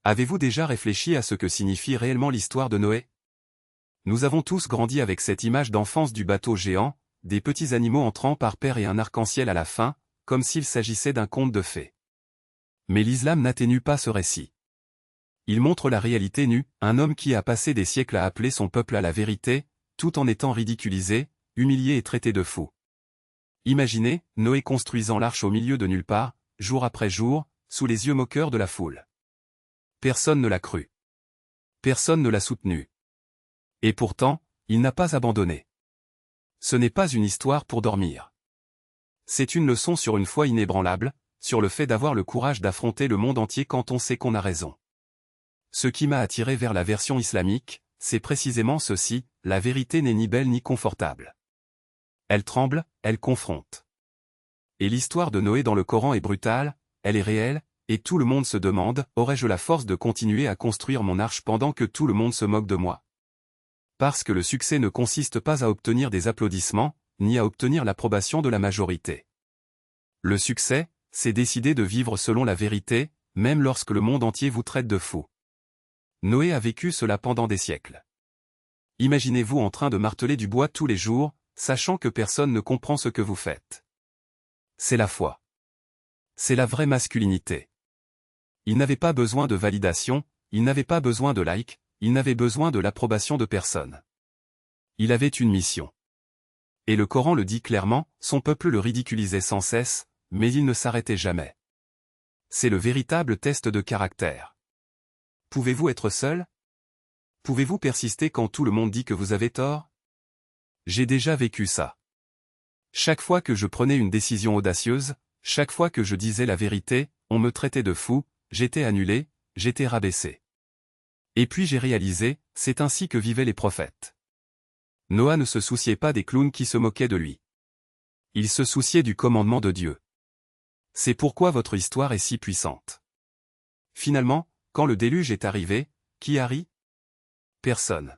Avez-vous déjà réfléchi à ce que signifie réellement l'histoire de Noé? Nous avons tous grandi avec cette image d'enfance du bateau géant, des petits animaux entrant par paires et un arc-en-ciel à la fin, comme s'il s'agissait d'un conte de fées. Mais l'islam n'atténue pas ce récit. Il montre la réalité nue, un homme qui a passé des siècles à appeler son peuple à la vérité, tout en étant ridiculisé, humilié et traité de fou. Imaginez, Noé construisant l'arche au milieu de nulle part, jour après jour, sous les yeux moqueurs de la foule. Personne ne l'a cru. Personne ne l'a soutenu. Et pourtant, il n'a pas abandonné. Ce n'est pas une histoire pour dormir. C'est une leçon sur une foi inébranlable, sur le fait d'avoir le courage d'affronter le monde entier quand on sait qu'on a raison. Ce qui m'a attiré vers la version islamique, c'est précisément ceci, la vérité n'est ni belle ni confortable. Elle tremble, elle confronte. Et l'histoire de Noé dans le Coran est brutale, elle est réelle, et tout le monde se demande, aurais-je la force de continuer à construire mon arche pendant que tout le monde se moque de moi? Parce que le succès ne consiste pas à obtenir des applaudissements, ni à obtenir l'approbation de la majorité. Le succès, c'est décider de vivre selon la vérité, même lorsque le monde entier vous traite de fou. Noé a vécu cela pendant des siècles. Imaginez-vous en train de marteler du bois tous les jours, sachant que personne ne comprend ce que vous faites. C'est la foi. C'est la vraie masculinité. Il n'avait pas besoin de validation, il n'avait pas besoin de likes, il n'avait besoin de l'approbation de personne. Il avait une mission. Et le Coran le dit clairement, son peuple le ridiculisait sans cesse, mais il ne s'arrêtait jamais. C'est le véritable test de caractère. Pouvez-vous être seul? Pouvez-vous persister quand tout le monde dit que vous avez tort? J'ai déjà vécu ça. Chaque fois que je prenais une décision audacieuse, chaque fois que je disais la vérité, on me traitait de fou, j'étais annulé, j'étais rabaissé. Et puis j'ai réalisé, c'est ainsi que vivaient les prophètes. Noah ne se souciait pas des clowns qui se moquaient de lui. Il se souciait du commandement de Dieu. C'est pourquoi votre histoire est si puissante. Finalement, quand le déluge est arrivé, qui a ri? Personne.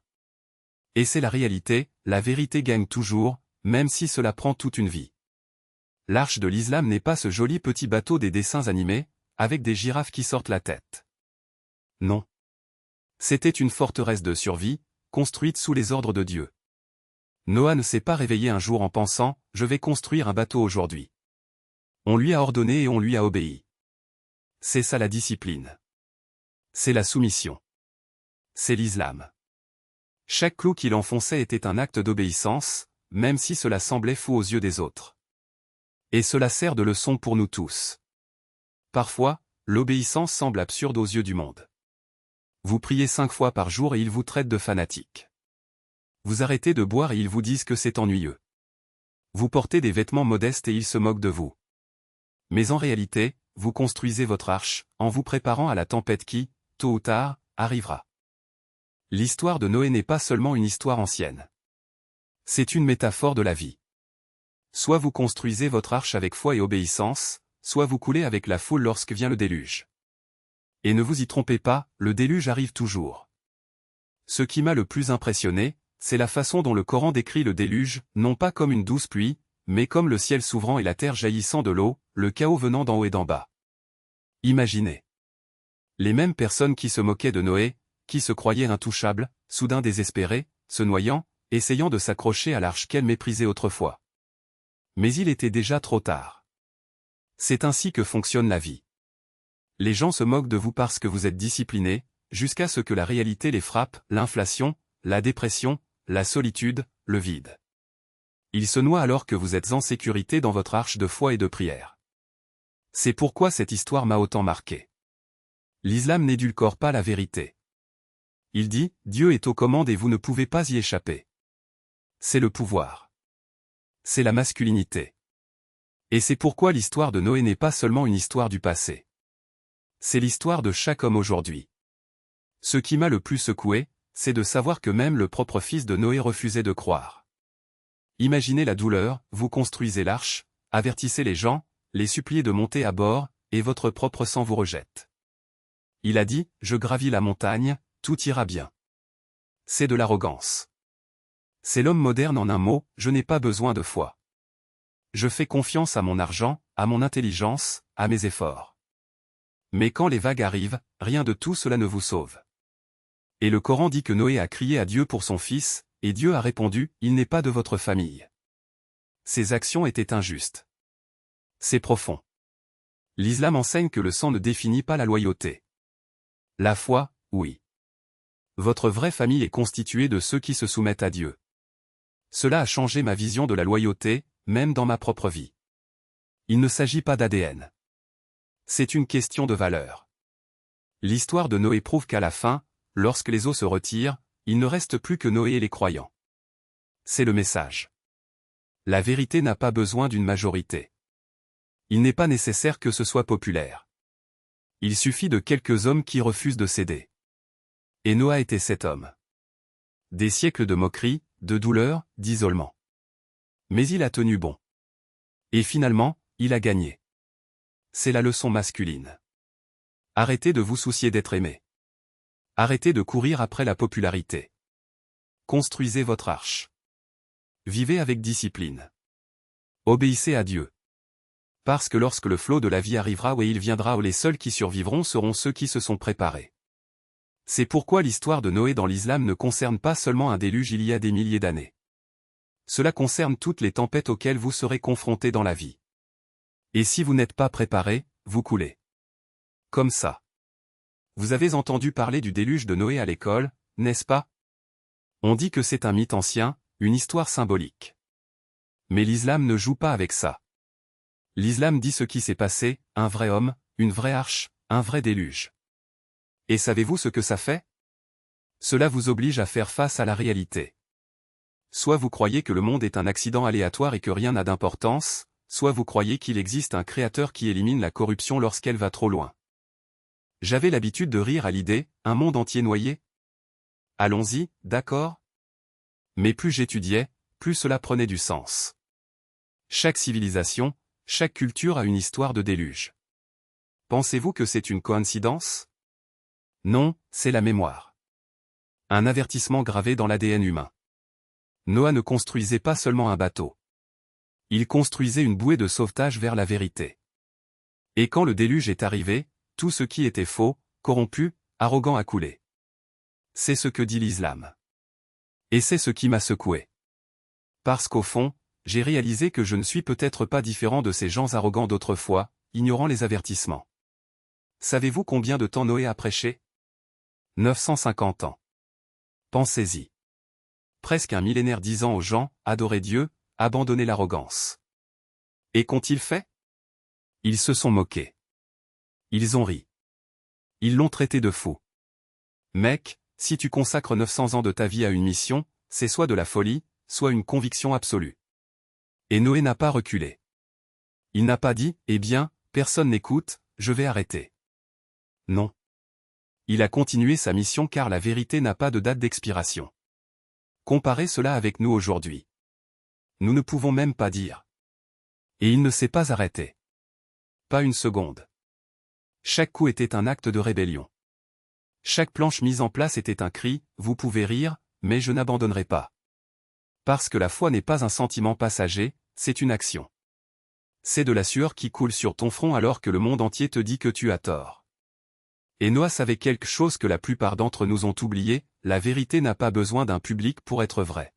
Et c'est la réalité, la vérité gagne toujours, même si cela prend toute une vie. L'arche de l'islam n'est pas ce joli petit bateau des dessins animés, avec des girafes qui sortent la tête. Non. C'était une forteresse de survie, construite sous les ordres de Dieu. Noah ne s'est pas réveillé un jour en pensant « je vais construire un bateau aujourd'hui ». On lui a ordonné et on lui a obéi. C'est ça la discipline. C'est la soumission. C'est l'islam. Chaque clou qu'il enfonçait était un acte d'obéissance, même si cela semblait fou aux yeux des autres. Et cela sert de leçon pour nous tous. Parfois, l'obéissance semble absurde aux yeux du monde. Vous priez 5 fois par jour et ils vous traitent de fanatique. Vous arrêtez de boire et ils vous disent que c'est ennuyeux. Vous portez des vêtements modestes et ils se moquent de vous. Mais en réalité, vous construisez votre arche, en vous préparant à la tempête qui, tôt ou tard, arrivera. L'histoire de Noé n'est pas seulement une histoire ancienne. C'est une métaphore de la vie. Soit vous construisez votre arche avec foi et obéissance, soit vous coulez avec la foule lorsque vient le déluge. Et ne vous y trompez pas, le déluge arrive toujours. Ce qui m'a le plus impressionné, c'est la façon dont le Coran décrit le déluge, non pas comme une douce pluie, mais comme le ciel s'ouvrant et la terre jaillissant de l'eau, le chaos venant d'en haut et d'en bas. Imaginez. Les mêmes personnes qui se moquaient de Noé, qui se croyaient intouchables, soudain désespérés, se noyant, essayant de s'accrocher à l'arche qu'elles méprisaient autrefois. Mais il était déjà trop tard. C'est ainsi que fonctionne la vie. Les gens se moquent de vous parce que vous êtes disciplinés, jusqu'à ce que la réalité les frappe, l'inflation, la dépression, la solitude, le vide. Ils se noient alors que vous êtes en sécurité dans votre arche de foi et de prière. C'est pourquoi cette histoire m'a autant marqué. L'islam n'édulcore pas la vérité. Il dit, Dieu est aux commandes et vous ne pouvez pas y échapper. C'est le pouvoir. C'est la masculinité. Et c'est pourquoi l'histoire de Noé n'est pas seulement une histoire du passé. C'est l'histoire de chaque homme aujourd'hui. Ce qui m'a le plus secoué, c'est de savoir que même le propre fils de Noé refusait de croire. Imaginez la douleur, vous construisez l'arche, avertissez les gens, les suppliez de monter à bord, et votre propre sang vous rejette. Il a dit, je gravis la montagne, tout ira bien. C'est de l'arrogance. C'est l'homme moderne en un mot, je n'ai pas besoin de foi. Je fais confiance à mon argent, à mon intelligence, à mes efforts. Mais quand les vagues arrivent, rien de tout cela ne vous sauve. Et le Coran dit que Noé a crié à Dieu pour son fils, et Dieu a répondu, « Il n'est pas de votre famille. » Ses actions étaient injustes. C'est profond. L'islam enseigne que le sang ne définit pas la loyauté. La foi, oui. Votre vraie famille est constituée de ceux qui se soumettent à Dieu. Cela a changé ma vision de la loyauté, même dans ma propre vie. Il ne s'agit pas d'ADN. C'est une question de valeur. L'histoire de Noé prouve qu'à la fin, lorsque les eaux se retirent, il ne reste plus que Noé et les croyants. C'est le message. La vérité n'a pas besoin d'une majorité. Il n'est pas nécessaire que ce soit populaire. Il suffit de quelques hommes qui refusent de céder. Et Noé était cet homme. Des siècles de moqueries, de douleurs, d'isolement. Mais il a tenu bon. Et finalement, il a gagné. C'est la leçon masculine. Arrêtez de vous soucier d'être aimé. Arrêtez de courir après la popularité. Construisez votre arche. Vivez avec discipline. Obéissez à Dieu. Parce que lorsque le flot de la vie arrivera où il viendra, où les seuls qui survivront seront ceux qui se sont préparés. C'est pourquoi l'histoire de Noé dans l'islam ne concerne pas seulement un déluge il y a des milliers d'années. Cela concerne toutes les tempêtes auxquelles vous serez confrontés dans la vie. Et si vous n'êtes pas préparé, vous coulez. Comme ça. Vous avez entendu parler du déluge de Noé à l'école, n'est-ce pas? On dit que c'est un mythe ancien, une histoire symbolique. Mais l'islam ne joue pas avec ça. L'islam dit ce qui s'est passé, un vrai homme, une vraie arche, un vrai déluge. Et savez-vous ce que ça fait? Cela vous oblige à faire face à la réalité. Soit vous croyez que le monde est un accident aléatoire et que rien n'a d'importance, soit vous croyez qu'il existe un créateur qui élimine la corruption lorsqu'elle va trop loin. J'avais l'habitude de rire à l'idée, un monde entier noyé? Allons-y, d'accord? Mais plus j'étudiais, plus cela prenait du sens. Chaque civilisation, chaque culture a une histoire de déluge. Pensez-vous que c'est une coïncidence? Non, c'est la mémoire. Un avertissement gravé dans l'ADN humain. Noé ne construisait pas seulement un bateau. Il construisait une bouée de sauvetage vers la vérité. Et quand le déluge est arrivé, tout ce qui était faux, corrompu, arrogant a coulé. C'est ce que dit l'islam. Et c'est ce qui m'a secoué. Parce qu'au fond, j'ai réalisé que je ne suis peut-être pas différent de ces gens arrogants d'autrefois, ignorant les avertissements. Savez-vous combien de temps Noé a prêché? 950 ans. Pensez-y. Presque un millénaire disant aux gens, adorez Dieu, abandonnez l'arrogance. Et qu'ont-ils fait? Ils se sont moqués. Ils ont ri. Ils l'ont traité de fou. Mec, si tu consacres 900 ans de ta vie à une mission, c'est soit de la folie, soit une conviction absolue. Et Noé n'a pas reculé. Il n'a pas dit, eh bien, personne n'écoute, je vais arrêter. Non. Il a continué sa mission car la vérité n'a pas de date d'expiration. Comparez cela avec nous aujourd'hui. Nous ne pouvons même pas dire. Et il ne s'est pas arrêté. Pas une seconde. Chaque coup était un acte de rébellion. Chaque planche mise en place était un cri, vous pouvez rire, mais je n'abandonnerai pas. Parce que la foi n'est pas un sentiment passager, c'est une action. C'est de la sueur qui coule sur ton front alors que le monde entier te dit que tu as tort. Et Noé savait quelque chose que la plupart d'entre nous ont oublié, la vérité n'a pas besoin d'un public pour être vraie.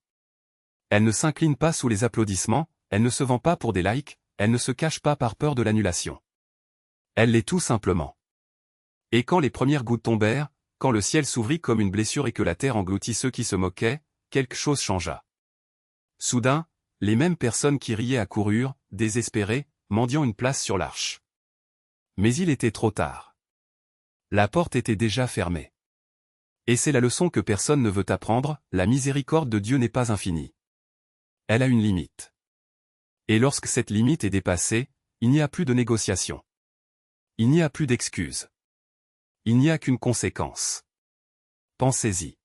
Elle ne s'incline pas sous les applaudissements, elle ne se vend pas pour des likes, elle ne se cache pas par peur de l'annulation. Elle l'est tout simplement. Et quand les premières gouttes tombèrent, quand le ciel s'ouvrit comme une blessure et que la terre engloutit ceux qui se moquaient, quelque chose changea. Soudain, les mêmes personnes qui riaient accoururent, désespérées, mendiant une place sur l'arche. Mais il était trop tard. La porte était déjà fermée. Et c'est la leçon que personne ne veut apprendre, la miséricorde de Dieu n'est pas infinie. Elle a une limite. Et lorsque cette limite est dépassée, il n'y a plus de négociation. Il n'y a plus d'excuses. Il n'y a qu'une conséquence. Pensez-y.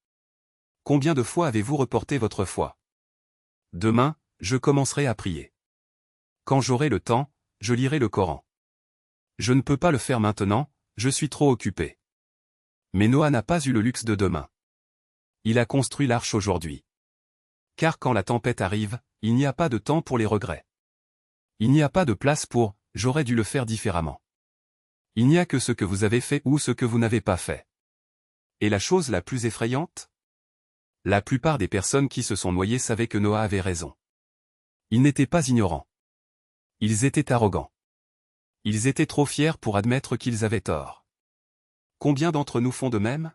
Combien de fois avez-vous reporté votre foi? Demain, je commencerai à prier. Quand j'aurai le temps, je lirai le Coran. Je ne peux pas le faire maintenant, je suis trop occupé. Mais Noé n'a pas eu le luxe de demain. Il a construit l'arche aujourd'hui. Car quand la tempête arrive, il n'y a pas de temps pour les regrets. Il n'y a pas de place pour « j'aurais dû le faire différemment ». Il n'y a que ce que vous avez fait ou ce que vous n'avez pas fait. Et la chose la plus effrayante? La plupart des personnes qui se sont noyées savaient que Noah avait raison. Ils n'étaient pas ignorants. Ils étaient arrogants. Ils étaient trop fiers pour admettre qu'ils avaient tort. Combien d'entre nous font de même?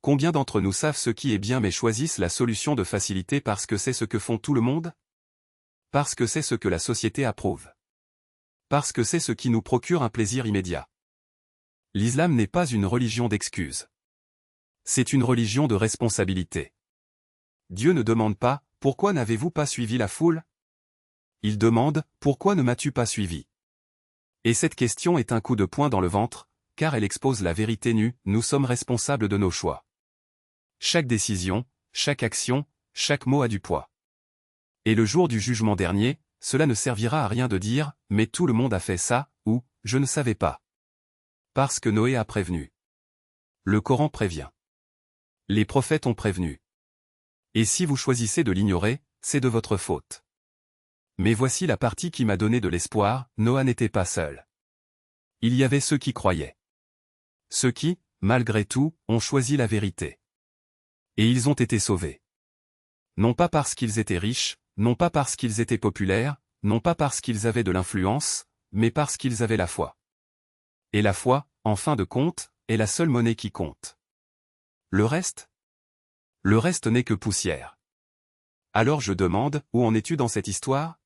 Combien d'entre nous savent ce qui est bien mais choisissent la solution de facilité parce que c'est ce que font tout le monde? Parce que c'est ce que la société approuve. Parce que c'est ce qui nous procure un plaisir immédiat. L'islam n'est pas une religion d'excuses. C'est une religion de responsabilité. Dieu ne demande pas « Pourquoi n'avez-vous pas suivi la foule ?» Il demande « Pourquoi ne m'as-tu pas suivi ?» Et cette question est un coup de poing dans le ventre, car elle expose la vérité nue, nous sommes responsables de nos choix. Chaque décision, chaque action, chaque mot a du poids. Et le jour du jugement dernier, cela ne servira à rien de dire « Mais tout le monde a fait ça » ou « Je ne savais pas ». Parce que Noé a prévenu. Le Coran prévient. Les prophètes ont prévenu. Et si vous choisissez de l'ignorer, c'est de votre faute. Mais voici la partie qui m'a donné de l'espoir, Noah n'était pas seul. Il y avait ceux qui croyaient. Ceux qui, malgré tout, ont choisi la vérité. Et ils ont été sauvés. Non pas parce qu'ils étaient riches, non pas parce qu'ils étaient populaires, non pas parce qu'ils avaient de l'influence, mais parce qu'ils avaient la foi. Et la foi, en fin de compte, est la seule monnaie qui compte. Le reste? Le reste n'est que poussière. Alors je demande, où en es-tu dans cette histoire?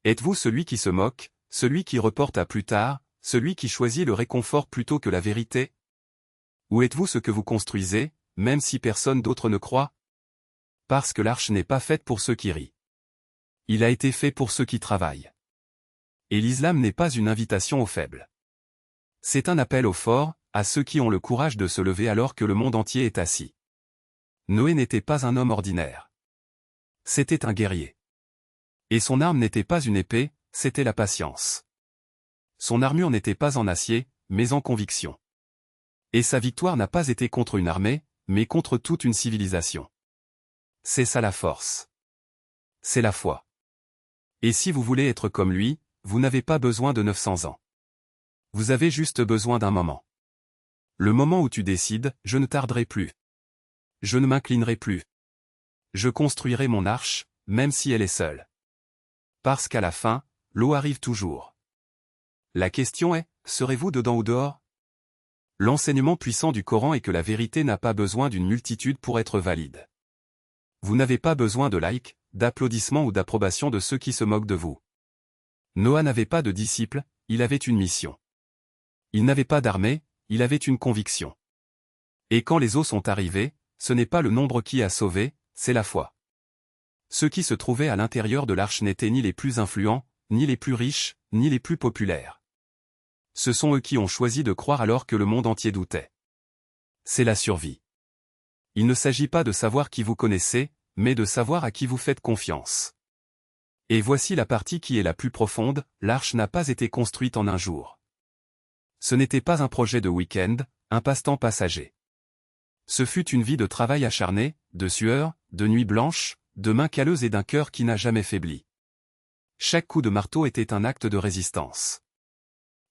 Êtes-vous celui qui se moque, celui qui reporte à plus tard, celui qui choisit le réconfort plutôt que la vérité? Ou êtes-vous ce que vous construisez, même si personne d'autre ne croit? Parce que l'arche n'est pas faite pour ceux qui rient. Il a été fait pour ceux qui travaillent. Et l'islam n'est pas une invitation aux faibles. C'est un appel aux forts, à ceux qui ont le courage de se lever alors que le monde entier est assis. Noé n'était pas un homme ordinaire. C'était un guerrier. Et son arme n'était pas une épée, c'était la patience. Son armure n'était pas en acier, mais en conviction. Et sa victoire n'a pas été contre une armée, mais contre toute une civilisation. C'est ça la force. C'est la foi. Et si vous voulez être comme lui, vous n'avez pas besoin de 900 ans. Vous avez juste besoin d'un moment. Le moment où tu décides, je ne tarderai plus. Je ne m'inclinerai plus. Je construirai mon arche, même si elle est seule. Parce qu'à la fin, l'eau arrive toujours. La question est, serez-vous dedans ou dehors? L'enseignement puissant du Coran est que la vérité n'a pas besoin d'une multitude pour être valide. Vous n'avez pas besoin de likes, d'applaudissements ou d'approbation de ceux qui se moquent de vous. Noah n'avait pas de disciples, il avait une mission. Il n'avait pas d'armée, il avait une conviction. Et quand les eaux sont arrivées, ce n'est pas le nombre qui a sauvé, c'est la foi. Ceux qui se trouvaient à l'intérieur de l'arche n'étaient ni les plus influents, ni les plus riches, ni les plus populaires. Ce sont eux qui ont choisi de croire alors que le monde entier doutait. C'est la survie. Il ne s'agit pas de savoir qui vous connaissez, mais de savoir à qui vous faites confiance. Et voici la partie qui est la plus profonde, l'arche n'a pas été construite en un jour. Ce n'était pas un projet de week-end, un passe-temps passager. Ce fut une vie de travail acharné, de sueur, de nuits blanches, de mains calleuses et d'un cœur qui n'a jamais faibli. Chaque coup de marteau était un acte de résistance.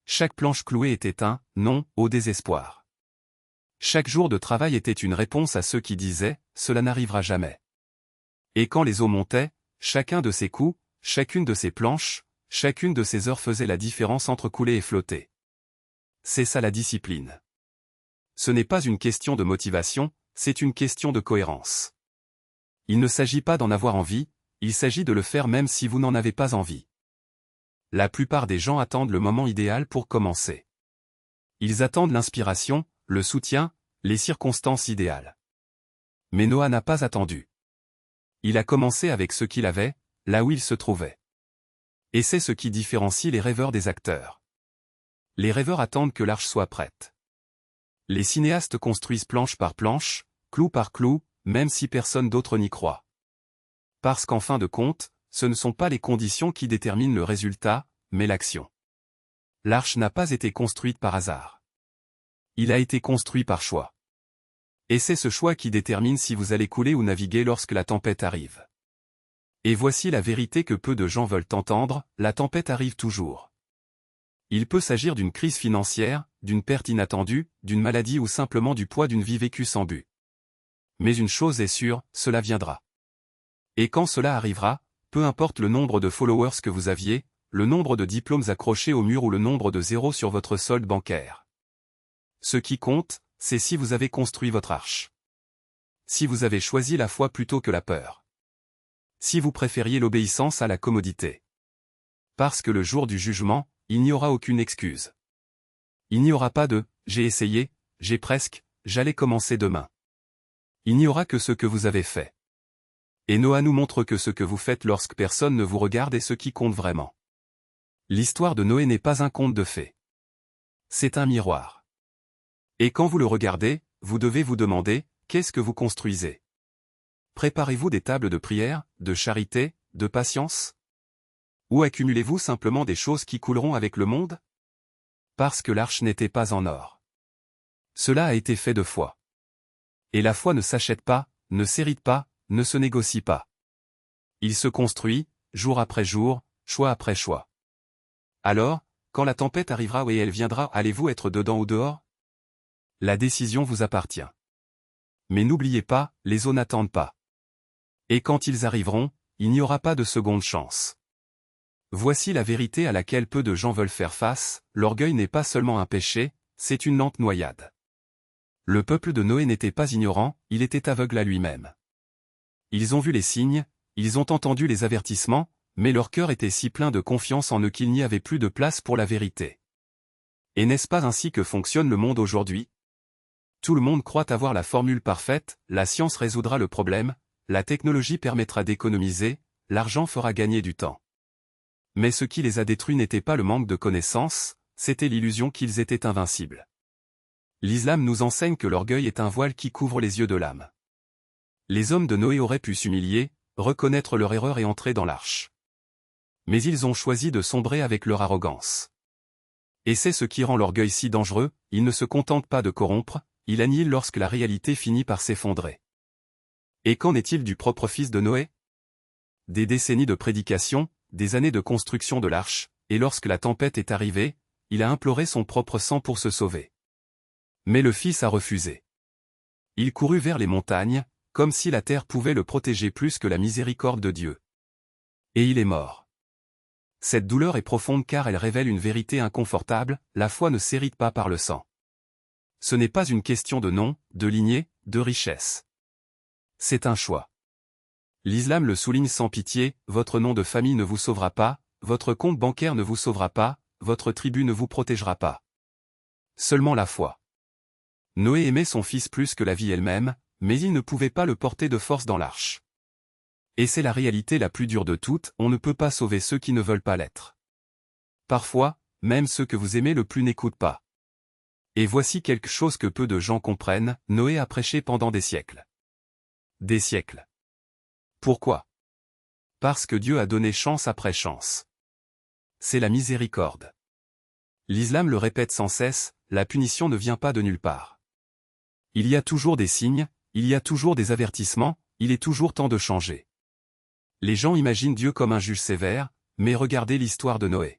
Chaque planche clouée était un « non » au désespoir. Chaque jour de travail était une réponse à ceux qui disaient « cela n'arrivera jamais ». Et quand les eaux montaient, chacun de ces coups, chacune de ces planches, chacune de ces heures faisait la différence entre couler et flotter. C'est ça la discipline. Ce n'est pas une question de motivation, c'est une question de cohérence. Il ne s'agit pas d'en avoir envie, il s'agit de le faire même si vous n'en avez pas envie. La plupart des gens attendent le moment idéal pour commencer. Ils attendent l'inspiration, le soutien, les circonstances idéales. Mais Noah n'a pas attendu. Il a commencé avec ce qu'il avait, là où il se trouvait. Et c'est ce qui différencie les rêveurs des acteurs. Les rêveurs attendent que l'arche soit prête. Les cinéastes construisent planche par planche, clou par clou, même si personne d'autre n'y croit. Parce qu'en fin de compte, ce ne sont pas les conditions qui déterminent le résultat, mais l'action. L'arche n'a pas été construite par hasard. Il a été construit par choix. Et c'est ce choix qui détermine si vous allez couler ou naviguer lorsque la tempête arrive. Et voici la vérité que peu de gens veulent entendre, la tempête arrive toujours. Il peut s'agir d'une crise financière, d'une perte inattendue, d'une maladie ou simplement du poids d'une vie vécue sans but. Mais une chose est sûre, cela viendra. Et quand cela arrivera, peu importe le nombre de followers que vous aviez, le nombre de diplômes accrochés au mur ou le nombre de zéros sur votre solde bancaire. Ce qui compte, c'est si vous avez construit votre arche. Si vous avez choisi la foi plutôt que la peur. Si vous préfériez l'obéissance à la commodité. Parce que le jour du jugement, il n'y aura aucune excuse. Il n'y aura pas de « j'ai essayé, j'ai presque, j'allais commencer demain ». Il n'y aura que ce que vous avez fait. Et Noah nous montre que ce que vous faites lorsque personne ne vous regarde est ce qui compte vraiment. L'histoire de Noé n'est pas un conte de fées. C'est un miroir. Et quand vous le regardez, vous devez vous demander, qu'est-ce que vous construisez? Préparez-vous des tables de prière, de charité, de patience? Ou accumulez-vous simplement des choses qui couleront avec le monde? Parce que l'arche n'était pas en or. Cela a été fait de foi. Et la foi ne s'achète pas, ne s'hérite pas, ne se négocie pas. Il se construit, jour après jour, choix après choix. Alors, quand la tempête arrivera et elle viendra, allez-vous être dedans ou dehors? La décision vous appartient. Mais n'oubliez pas, les eaux n'attendent pas. Et quand ils arriveront, il n'y aura pas de seconde chance. Voici la vérité à laquelle peu de gens veulent faire face, l'orgueil n'est pas seulement un péché, c'est une lente noyade. Le peuple de Noé n'était pas ignorant, il était aveugle à lui-même. Ils ont vu les signes, ils ont entendu les avertissements, mais leur cœur était si plein de confiance en eux qu'il n'y avait plus de place pour la vérité. Et n'est-ce pas ainsi que fonctionne le monde aujourd'hui? Tout le monde croit avoir la formule parfaite, la science résoudra le problème, la technologie permettra d'économiser, l'argent fera gagner du temps. Mais ce qui les a détruits n'était pas le manque de connaissances, c'était l'illusion qu'ils étaient invincibles. L'islam nous enseigne que l'orgueil est un voile qui couvre les yeux de l'âme. Les hommes de Noé auraient pu s'humilier, reconnaître leur erreur et entrer dans l'arche. Mais ils ont choisi de sombrer avec leur arrogance. Et c'est ce qui rend l'orgueil si dangereux, il ne se contente pas de corrompre, il annihile lorsque la réalité finit par s'effondrer. Et qu'en est-il du propre fils de Noé? Des décennies de prédication, des années de construction de l'arche, et lorsque la tempête est arrivée, il a imploré son propre sang pour se sauver. Mais le fils a refusé. Il courut vers les montagnes, comme si la terre pouvait le protéger plus que la miséricorde de Dieu. Et il est mort. Cette douleur est profonde car elle révèle une vérité inconfortable, la foi ne s'hérite pas par le sang. Ce n'est pas une question de nom, de lignée, de richesse. C'est un choix. L'islam le souligne sans pitié, votre nom de famille ne vous sauvera pas, votre compte bancaire ne vous sauvera pas, votre tribu ne vous protégera pas. Seulement la foi. Noé aimait son fils plus que la vie elle-même, mais il ne pouvait pas le porter de force dans l'arche. Et c'est la réalité la plus dure de toutes, on ne peut pas sauver ceux qui ne veulent pas l'être. Parfois, même ceux que vous aimez le plus n'écoutent pas. Et voici quelque chose que peu de gens comprennent, Noé a prêché pendant des siècles. Des siècles. Pourquoi? Parce que Dieu a donné chance après chance. C'est la miséricorde. L'islam le répète sans cesse, la punition ne vient pas de nulle part. Il y a toujours des signes, il y a toujours des avertissements, il est toujours temps de changer. Les gens imaginent Dieu comme un juge sévère, mais regardez l'histoire de Noé.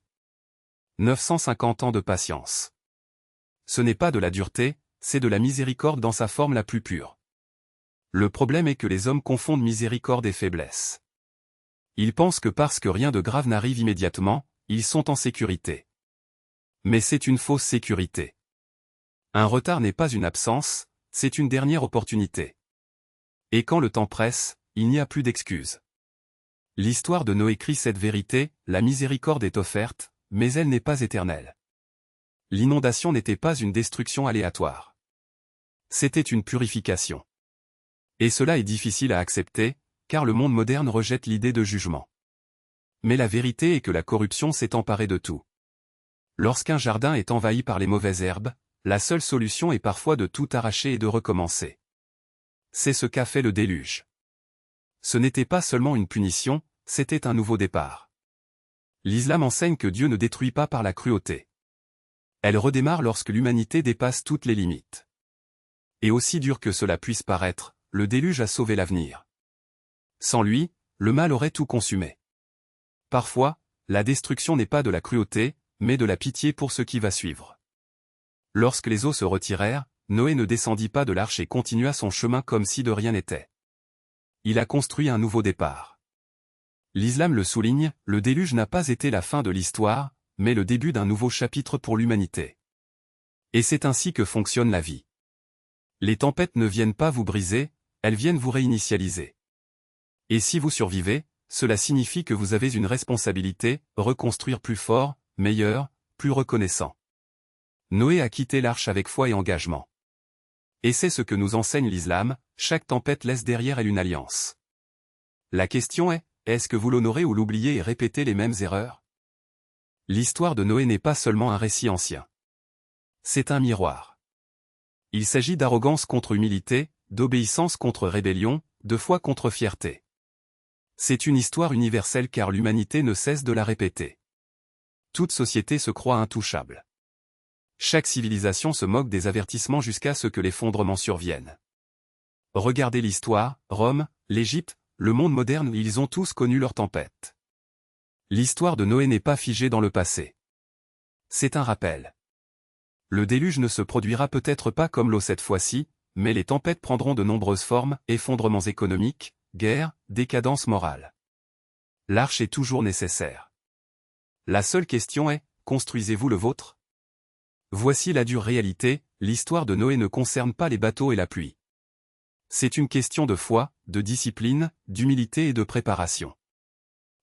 950 ans de patience. Ce n'est pas de la dureté, c'est de la miséricorde dans sa forme la plus pure. Le problème est que les hommes confondent miséricorde et faiblesse. Ils pensent que parce que rien de grave n'arrive immédiatement, ils sont en sécurité. Mais c'est une fausse sécurité. Un retard n'est pas une absence, c'est une dernière opportunité. Et quand le temps presse, il n'y a plus d'excuses. L'histoire de Noé crie cette vérité, la miséricorde est offerte, mais elle n'est pas éternelle. L'inondation n'était pas une destruction aléatoire. C'était une purification. Et cela est difficile à accepter, car le monde moderne rejette l'idée de jugement. Mais la vérité est que la corruption s'est emparée de tout. Lorsqu'un jardin est envahi par les mauvaises herbes, la seule solution est parfois de tout arracher et de recommencer. C'est ce qu'a fait le déluge. Ce n'était pas seulement une punition, c'était un nouveau départ. L'islam enseigne que Dieu ne détruit pas par la cruauté. Elle redémarre lorsque l'humanité dépasse toutes les limites. Et aussi dur que cela puisse paraître, le déluge a sauvé l'avenir. Sans lui, le mal aurait tout consumé. Parfois, la destruction n'est pas de la cruauté, mais de la pitié pour ce qui va suivre. Lorsque les eaux se retirèrent, Noé ne descendit pas de l'arche et continua son chemin comme si de rien n'était. Il a construit un nouveau départ. L'islam le souligne, le déluge n'a pas été la fin de l'histoire, mais le début d'un nouveau chapitre pour l'humanité. Et c'est ainsi que fonctionne la vie. Les tempêtes ne viennent pas vous briser, elles viennent vous réinitialiser. Et si vous survivez, cela signifie que vous avez une responsabilité, reconstruire plus fort, meilleur, plus reconnaissant. Noé a quitté l'arche avec foi et engagement. Et c'est ce que nous enseigne l'islam, chaque tempête laisse derrière elle une alliance. La question est-ce que vous l'honorez ou l'oubliez et répétez les mêmes erreurs? L'histoire de Noé n'est pas seulement un récit ancien. C'est un miroir. Il s'agit d'arrogance contre humilité, d'obéissance contre rébellion, de foi contre fierté. C'est une histoire universelle car l'humanité ne cesse de la répéter. Toute société se croit intouchable. Chaque civilisation se moque des avertissements jusqu'à ce que l'effondrement survienne. Regardez l'histoire, Rome, l'Égypte, le monde moderne, ils ont tous connu leur tempête. L'histoire de Noé n'est pas figée dans le passé. C'est un rappel. Le déluge ne se produira peut-être pas comme l'eau cette fois-ci, mais les tempêtes prendront de nombreuses formes, effondrements économiques, guerres, décadence morale. L'arche est toujours nécessaire. La seule question est, construisez-vous le vôtre? Voici la dure réalité, l'histoire de Noé ne concerne pas les bateaux et la pluie. C'est une question de foi, de discipline, d'humilité et de préparation.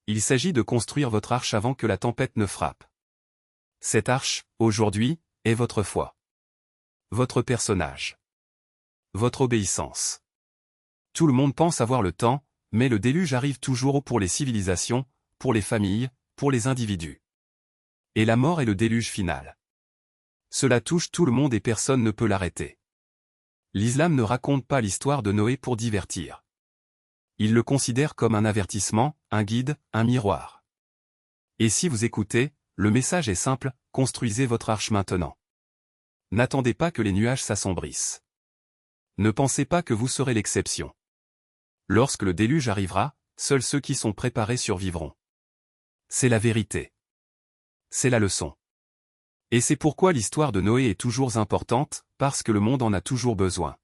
Il s'agit de construire votre arche avant que la tempête ne frappe. Cette arche, aujourd'hui, est votre foi. Votre personnage. Votre obéissance. Tout le monde pense avoir le temps, mais le déluge arrive toujours pour les civilisations, pour les familles, pour les individus. Et la mort est le déluge final. Cela touche tout le monde et personne ne peut l'arrêter. L'islam ne raconte pas l'histoire de Noé pour divertir. Il le considère comme un avertissement, un guide, un miroir. Et si vous écoutez, le message est simple, construisez votre arche maintenant. N'attendez pas que les nuages s'assombrissent. Ne pensez pas que vous serez l'exception. Lorsque le déluge arrivera, seuls ceux qui sont préparés survivront. C'est la vérité. C'est la leçon. Et c'est pourquoi l'histoire de Noé est toujours importante, parce que le monde en a toujours besoin.